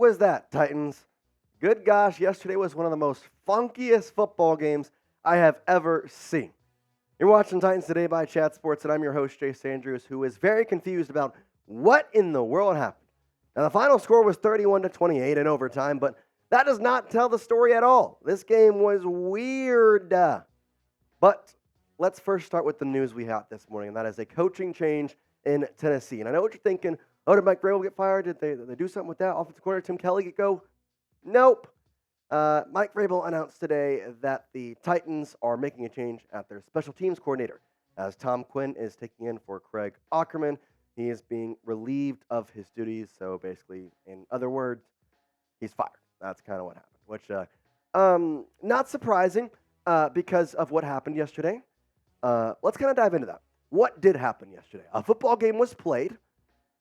was that, Titans? Good gosh, yesterday was one of the most funkiest football games I have ever seen. You're watching Titans Today by Chat Sports, and I'm your host, Jace Andrews, who is very confused about what in the world happened. Now, the final score was 31-28 in overtime, but that does not tell the story at all. This game was weird. But let's first start with the news we had this morning, and that is a coaching change in Tennessee. And I know what you're thinking. Oh, did Mike Vrabel get fired? Did they do something with that? Offensive coordinator Tim Kelly get go? Nope. Mike Vrabel announced today that the Titans are making a change at their special teams coordinator, as Tom Quinn is taking in for Craige Aukerman. He is being relieved of his duties. So basically, in other words, he's fired. That's kind of what happened, which not surprising because of what happened yesterday. Let's kind of dive into that. What did happen yesterday? A football game was played,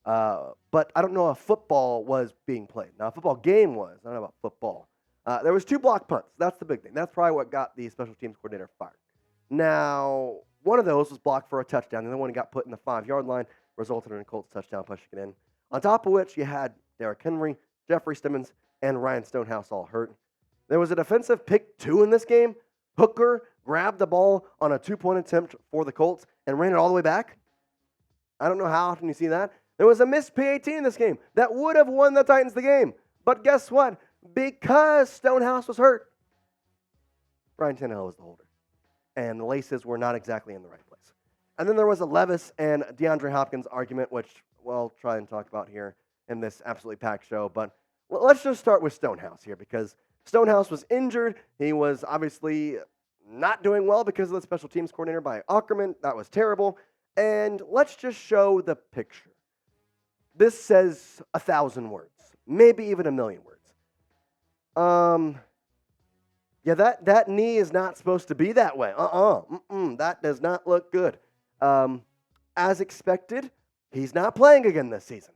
but I don't know if football was being played. Now, a football game was. I don't know about football. There was 2 blocked punts. That's the big thing. That's probably what got the special teams coordinator fired. Now, one of those was blocked for a touchdown. The other one got put in the 5-yard line, resulted in a Colts touchdown, pushing it in. On top of which, you had Derrick Henry, Jeffery Simmons, and Ryan Stonehouse all hurt. There was a defensive pick 2 in this game. Hooker grabbed the ball on a 2-point attempt for the Colts and ran it all the way back. I don't know how often you see that. There was a missed PAT in this game that would have won the Titans the game. But guess what? Because Stonehouse was hurt, Ryan Tannehill was the holder. And the laces were not exactly in the right place. And then there was a Levis and DeAndre Hopkins argument, which we'll try and talk about here in this absolutely packed show. But let's just start with Stonehouse here, because Stonehouse was injured. He was obviously not doing well because of the special teams coordinator by Aukerman. That was terrible. And let's just show the picture. This says 1,000 words, maybe even 1,000,000 words. Yeah, that knee is not supposed to be that way. That does not look good. As expected, he's not playing again this season.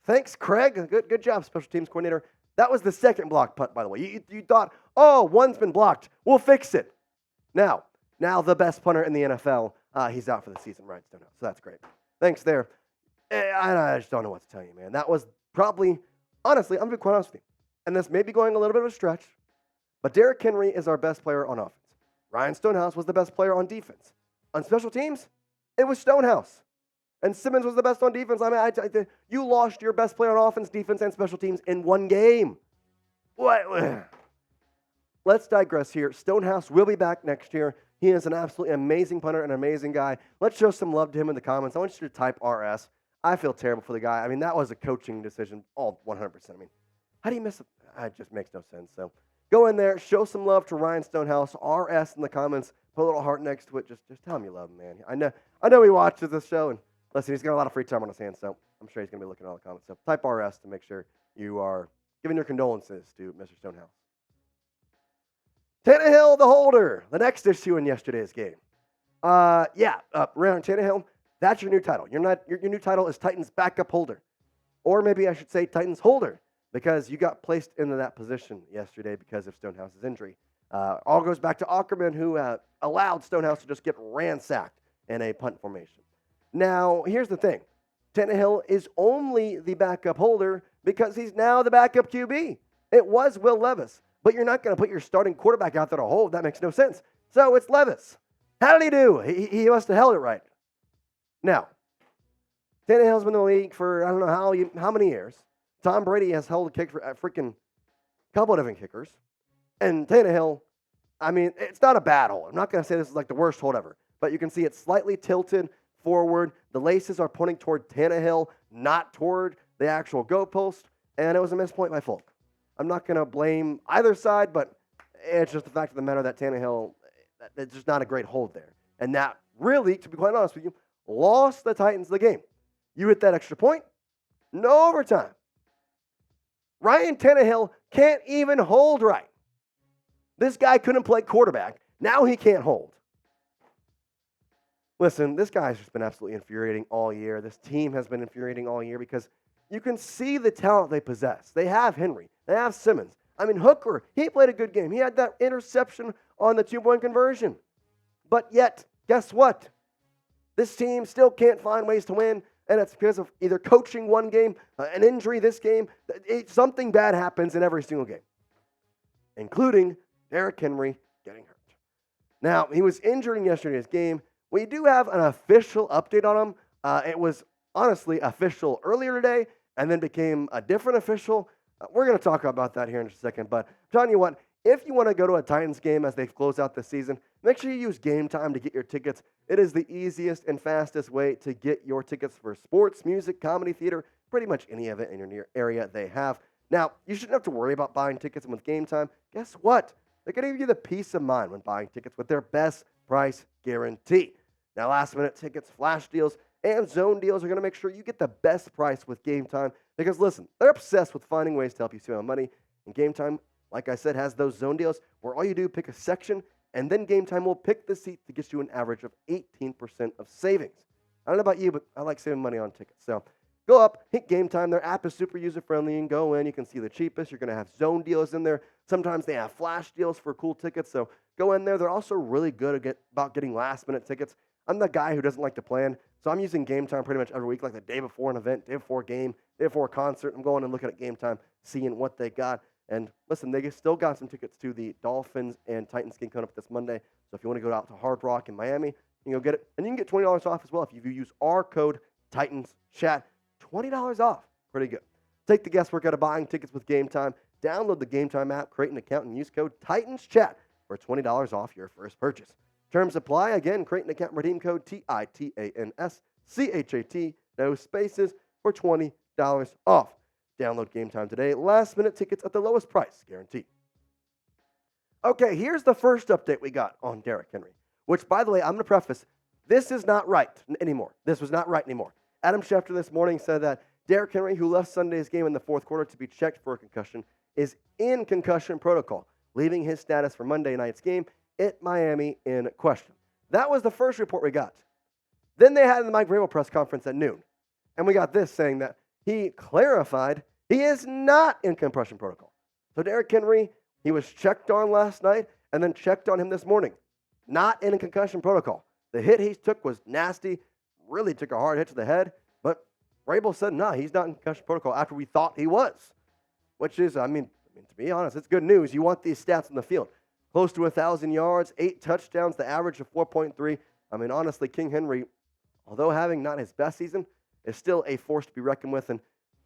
Thanks, Craig. Good job, special teams coordinator. That was the second blocked punt, by the way. You thought, oh, one's been blocked. We'll fix it. Now the best punter in the NFL, he's out for the season, right, Stonehouse. So that's great. Thanks there. I just don't know what to tell you, man. That was probably, honestly, I'm going to be quite honest with you, and this may be going a little bit of a stretch, but Derrick Henry is our best player on offense. Ryan Stonehouse was the best player on defense. On special teams, it was Stonehouse. And Simmons was the best on defense. I mean, you lost your best player on offense, defense, and special teams in one game. What? Let's digress here. Stonehouse will be back next year. He is an absolutely amazing punter and an amazing guy. Let's show some love to him in the comments. I want you to type RS. I feel terrible for the guy. I mean, that was a coaching decision, all 100%. I mean, how do you miss it? It just makes no sense. So go in there, show some love to Ryan Stonehouse. RS in the comments. Put a little heart next to it. Just tell him you love him, man. I know he watches this show, and listen, he's got a lot of free time on his hands, so I'm sure he's going to be looking at all the comments. So type RS to make sure you are giving your condolences to Mr. Stonehouse. Tana Hill, the holder, the next issue in yesterday's game. Ryan Tannehill, that's your new title. Your new title is Titans backup holder. Or maybe I should say Titans holder, because you got placed into that position yesterday because of Stonehouse's injury. All goes back to Aukerman, who allowed Stonehouse to just get ransacked in a punt formation. Now, here's the thing. Tannehill is only the backup holder because he's now the backup QB. It was Will Levis, but you're not going to put your starting quarterback out there to hold. That makes no sense. So it's Levis. How did he do? He must have held it right. Now, Tannehill's been in the league for I don't know how many years. Tom Brady has held a kick for a freaking couple of different kickers. And Tannehill, I mean, it's not a bad hold. I'm not going to say this is like the worst hold ever, but you can see it's slightly tilted forward. The laces are pointing toward Tannehill, not toward the actual goalpost, and it was a missed point by Folk. I'm not going to blame either side, but it's just the fact of the matter that Tannehill, it's just not a great hold there. And that really, to be quite honest with you, lost the Titans the game. You hit that extra point, no overtime. Ryan Tannehill can't even hold right. This guy couldn't play quarterback. Now he can't hold. Listen, this guy's just been absolutely infuriating all year. This team has been infuriating all year because you can see the talent they possess. They have Henry. They have Simmons. I mean, Hooker, he played a good game. He had that interception on the 2-point conversion. But yet, guess what? This team still can't find ways to win. and it's because of either coaching one game, an injury this game. Something bad happens in every single game, including Derrick Henry getting hurt. Now, he was injured in yesterday's game. We do have an official update on him. It was honestly official earlier today and then became a different official. We're going to talk about that here in just a second. But I'm telling you what, if you want to go to a Titans game as they close out the season, make sure you use Game Time to get your tickets. It is the easiest and fastest way to get your tickets for sports, music, comedy, theater, pretty much any event in your near area they have. Now, you shouldn't have to worry about buying tickets with Game Time. Guess what? They're going to give you the peace of mind when buying tickets with their best price guarantee. Now, last-minute tickets, flash deals, and zone deals are going to make sure you get the best price with Game Time because, listen, they're obsessed with finding ways to help you save on money. And Game Time, like I said, has those zone deals where all you do, pick a section, and then Game Time will pick the seat to get you an average of 18% of savings. I don't know about you, but I like saving money on tickets. So go up, hit Game Time. Their app is super user-friendly. You can go in. You can see the cheapest. You're going to have zone deals in there. Sometimes they have flash deals for cool tickets. So go in there. They're also really good about getting last-minute tickets. I'm the guy who doesn't like to plan, so I'm using Game Time pretty much every week, like the day before an event, day before a game, day before a concert. I'm going and looking at Game Time, seeing what they got. And listen, they still got some tickets to the Dolphins and Titans game coming up this Monday. So if you want to go out to Hard Rock in Miami, you can go get it. And you can get $20 off as well if you use our code TITANSCHAT. $20 off. Pretty good. Take the guesswork out of buying tickets with Game Time. Download the Game Time app, create an account, and use code TITANSCHAT for $20 off your first purchase. Terms apply. Again, create an account, redeem code TITANSCHAT, no spaces, for $20 off. Download Game Time today. Last-minute tickets at the lowest price, guaranteed. Okay, here's the first update we got on Derrick Henry, which, by the way, I'm going to preface, this is not right anymore. This was not right anymore. Adam Schefter this morning said that Derrick Henry, who left Sunday's game in the fourth quarter to be checked for a concussion, is in concussion protocol, leaving his status for Monday night's game at Miami in question. That was the first report we got. Then they had the Mike Vrabel press conference at noon, and we got this saying that he clarified he is not in concussion protocol. So Derrick Henry, he was checked on last night and then checked on him this morning. Not in a concussion protocol. The hit he took was nasty, really took a hard hit to the head, but Vrabel said, no, he's not in concussion protocol after we thought he was, which is, I mean, to be honest, it's good news. You want these stats on the field. Close to 1,000 yards, 8 touchdowns, the average of 4.3. I mean, honestly, King Henry, although having not his best season, is still a force to be reckoned with. And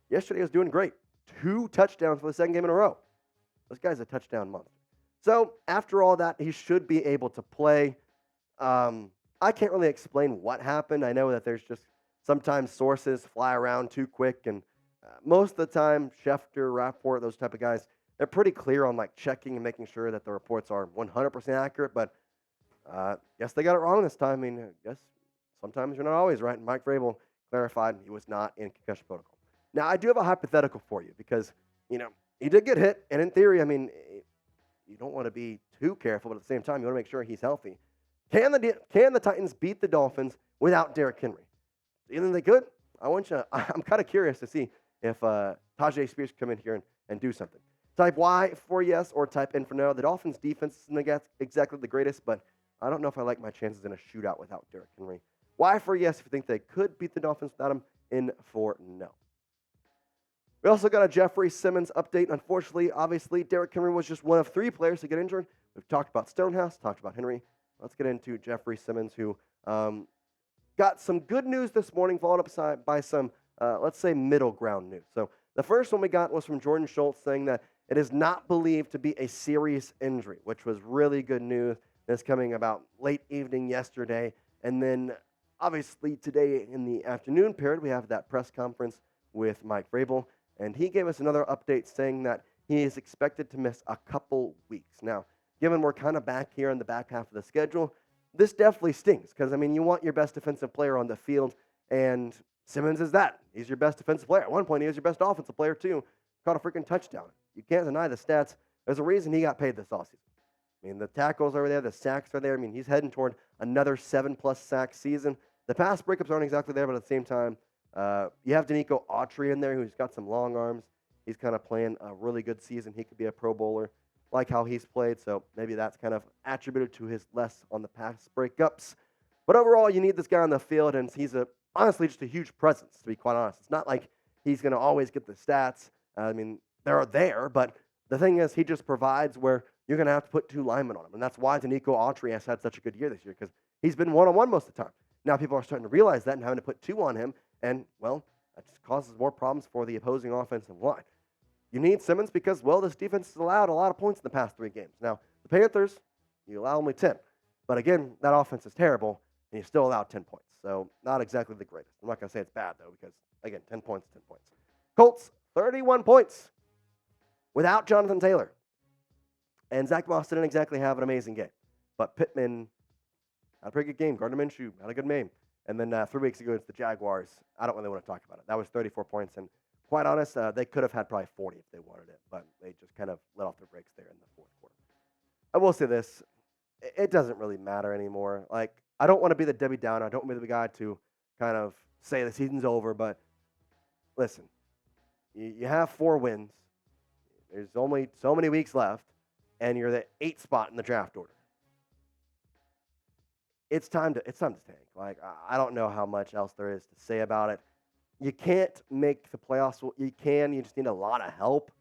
yesterday he was doing great. 2 touchdowns for the second game in a row. This guy's a touchdown monster. So after all that, he should be able to play. I can't really explain what happened. I know that there's just sometimes sources fly around too quick. And most of the time, Schefter, Rapport, those type of guys, they're pretty clear on like checking and making sure that the reports are 100% accurate. But guess they got it wrong this time. I mean, I guess sometimes you're not always right. And Mike Vrabel clarified he was not in concussion protocol. Now, I do have a hypothetical for you because, you know, he did get hit. And in theory, I mean, you don't want to be too careful, but at the same time, you want to make sure he's healthy. Can the Titans beat the Dolphins without Derrick Henry? Do you think they could? I'm kind of curious to see if Tajay Spears come in here and do something. Type Y for yes or type N for no. The Dolphins' defense isn't exactly the greatest, but I don't know if I like my chances in a shootout without Derrick Henry. Y for yes if you think they could beat the Dolphins without him. N for no. We also got a Jeffery Simmons update. Unfortunately, obviously, Derrick Henry was just one of 3 players to get injured. We've talked about Stonehouse, talked about Henry. Let's get into Jeffery Simmons, who got some good news this morning, followed up by some, let's say, middle ground news. So the first one we got was from Jordan Schultz saying that it is not believed to be a serious injury, which was really good news. That's coming about late evening yesterday. And then, obviously, today in the afternoon period, we have that press conference with Mike Vrabel. And he gave us another update saying that he is expected to miss a couple weeks. Now, given we're kind of back here in the back half of the schedule, this definitely stings because, I mean, you want your best defensive player on the field, and Simmons is that. He's your best defensive player. At one point, he was your best offensive player, too. Caught a freaking touchdown. You can't deny the stats. There's a reason he got paid this offseason. I mean, the tackles are there, the sacks are there. I mean, he's heading toward another 7+ sack season. The pass breakups aren't exactly there, but at the same time, you have Danico Autry in there who's got some long arms. He's kind of playing a really good season. He could be a Pro Bowler, like how he's played. So maybe that's kind of attributed to his less on the pass breakups. But overall, you need this guy on the field, and he's a honestly just a huge presence, to be quite honest. It's not like he's going to always get the stats. I mean, they're there, but the thing is, he just provides where you're going to have to put 2 linemen on him. And that's why Danico Autry has had such a good year this year, because he's been one-on-one most of the time. Now people are starting to realize that and having to put 2 on him, and, well, that just causes more problems for the opposing offensive line. You need Simmons because, well, this defense has allowed a lot of points in the past 3 games. Now, the Panthers, you allow only 10. But again, that offense is terrible, and you still allowed 10 points. So not exactly the greatest. I'm not going to say it's bad, though, because, again, 10 points, 10 points. Colts, 31 points without Jonathan Taylor. And Zach Moss didn't exactly have an amazing game. But Pittman had a pretty good game. Gardner Minshew had a good game. And then 3 weeks ago, it's the Jaguars. I don't really want to talk about it. That was 34 points. And quite honest, they could have had probably 40 if they wanted it. But they just kind of let off their brakes there in the fourth quarter. I will say this. It doesn't really matter anymore. Like, I don't want to be the Debbie Downer. I don't want to be the guy to kind of say the season's over. But listen, you have 4 wins. There's only so many weeks left, and you're the 8th spot in the draft order. It's time to tank. Like, I don't know how much else there is to say about it. You can't make the playoffs. Well, you can. You just need a lot of help.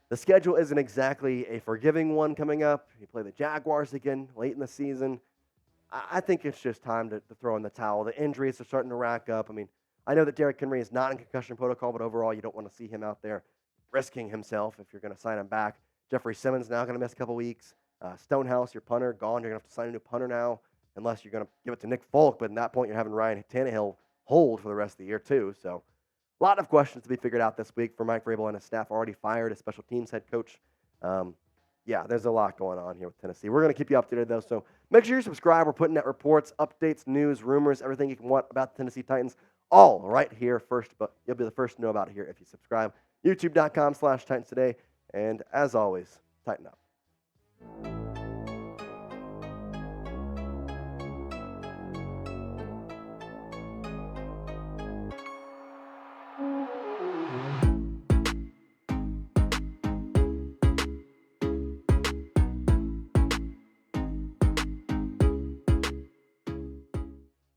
The schedule isn't exactly a forgiving one coming up. You play the Jaguars again late in the season. I think it's just time to throw in the towel. The injuries are starting to rack up. I mean, I know that Derrick Henry is not in concussion protocol, but overall, you don't want to see him out there risking himself if you're going to sign him back. Jeffery Simmons now going to miss a couple weeks. Stonehouse, your punter, gone. You're going to have to sign a new punter now, unless you're going to give it to Nick Folk. But at that point, you're having Tana Hill hold for the rest of the year, too. So a lot of questions to be figured out this week for Mike Vrabel and his staff. Already fired a special teams head coach. Yeah, there's a lot going on here with Tennessee. We're going to keep you updated, though, so make sure you subscribe. We're putting out reports, updates, news, rumors, everything you can want about the Tennessee Titans, all right here first. But you'll be the first to know about it here if you subscribe. YouTube.com/Titans Today. And as always, tighten up.